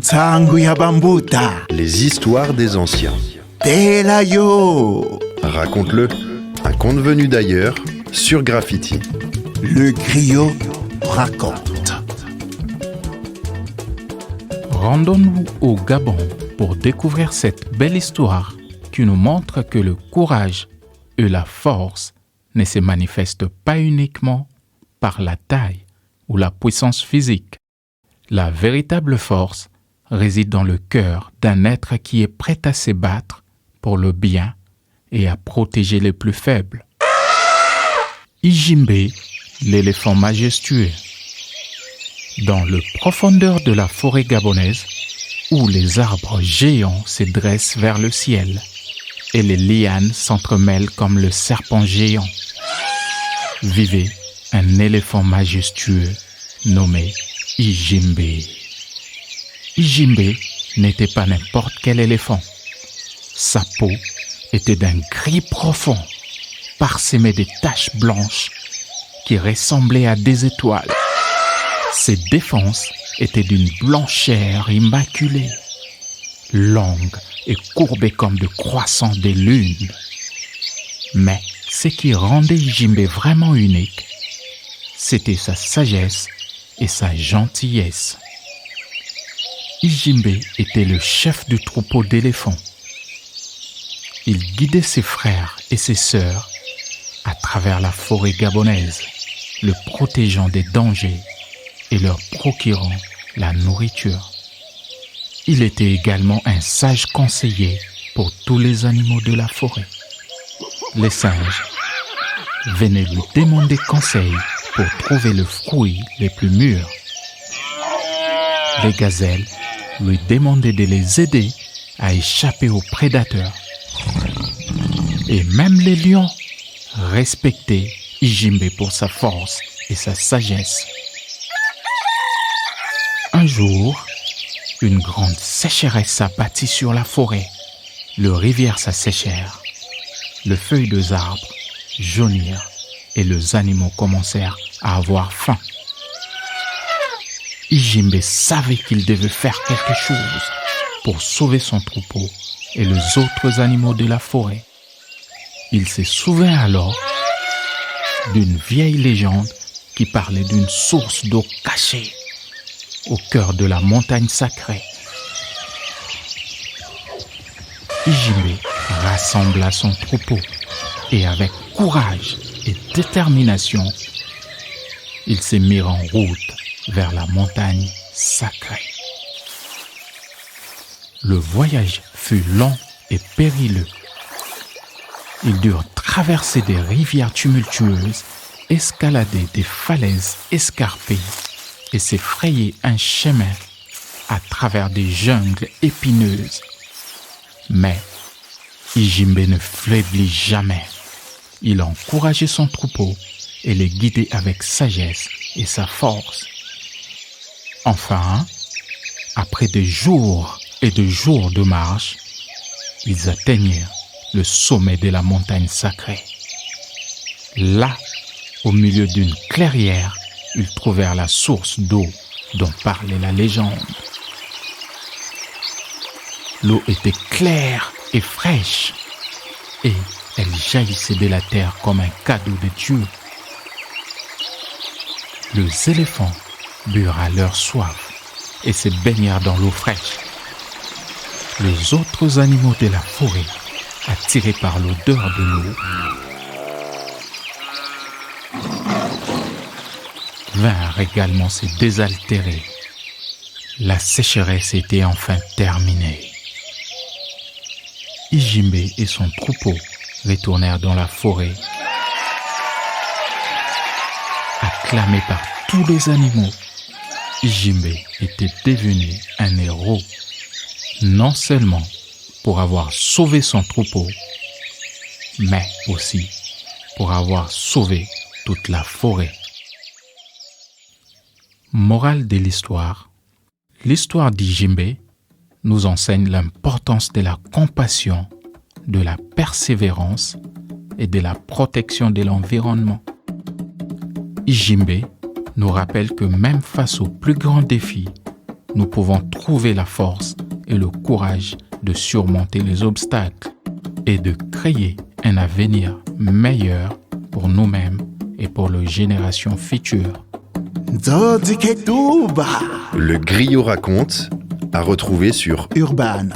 Tangu ya Bambuta, Les histoires des anciens. Telayo, Raconte-le. Un conte venu d'ailleurs sur Graffiti. le griot raconte. Rendons-nous au Gabon pour découvrir cette belle histoire qui nous montre que le courage et la force ne se manifestent pas uniquement par la taille ou la puissance physique. La véritable force réside dans le cœur d'un être qui est prêt à se battre pour le bien et à protéger les plus faibles. Ijimbe, l'éléphant majestueux. Dans le profondeur de la forêt gabonaise, où les arbres géants se dressent vers le ciel et les lianes s'entremêlent comme le serpent géant, vivait un éléphant majestueux nommé Ijimbe. Ijimbe n'était pas n'importe quel éléphant. Sa peau était d'un gris profond, parsemé de taches blanches qui ressemblaient à des étoiles. Ses défenses étaient d'une blancheur immaculée, longues et courbées comme de croissants des lunes. Mais ce qui rendait Ijimbe vraiment unique, c'était sa sagesse et sa gentillesse. Ijimbe était le chef du troupeau d'éléphants. Il guidait ses frères et ses sœurs à travers la forêt gabonaise, le protégeant des dangers et leur procurant la nourriture. Il était également un sage conseiller pour tous les animaux de la forêt. Les singes venaient lui demander conseil pour trouver le fruit les plus mûrs. Les gazelles lui demandaient de les aider à échapper aux prédateurs. Et même les lions respectaient Ijimbe pour sa force et sa sagesse. Un jour, une grande sécheresse s'abattit sur la forêt. Les rivières s'asséchèrent, les feuilles des arbres jaunirent et les animaux commencèrent à avoir faim. Ijimbe savait qu'il devait faire quelque chose pour sauver son troupeau et les autres animaux de la forêt. Il se souvint alors d'une vieille légende qui parlait d'une source d'eau cachée au cœur de la montagne sacrée. Ijimbe rassembla son troupeau et avec courage et détermination, ils se mirent en route vers la montagne sacrée. Le voyage fut long et périlleux. Ils durent traverser des rivières tumultueuses, escalader des falaises escarpées et se frayer un chemin à travers des jungles épineuses. Mais Ijimbe ne faiblit jamais. Il encourageait son troupeau et les guidait avec sagesse et sa force. Enfin, après des jours et des jours de marche, ils atteignirent le sommet de la montagne sacrée. Là, au milieu d'une clairière, ils trouvèrent la source d'eau dont parlait la légende. L'eau était claire et fraîche, et elle jaillissait de la terre comme un cadeau de Dieu. Les éléphants burent à leur soif et se baignèrent dans l'eau fraîche. Les autres animaux de la forêt, attirés par l'odeur de l'eau, vinrent également se désaltérer. La sécheresse était enfin terminée. Ijimbe et son troupeau retournèrent dans la forêt, acclamé par tous les animaux. Ijimbe était devenu un héros, non seulement pour avoir sauvé son troupeau, mais aussi pour avoir sauvé toute la forêt. Morale de l'histoire. L'histoire d'Ijimbe nous enseigne l'importance de la compassion, de la persévérance et de la protection de l'environnement. Ijimbe nous rappelle que même face aux plus grands défis, nous pouvons trouver la force et le courage de surmonter les obstacles et de créer un avenir meilleur pour nous-mêmes et pour les générations futures. Nzodzi Ketuba. Le griot raconte, à retrouver sur Urban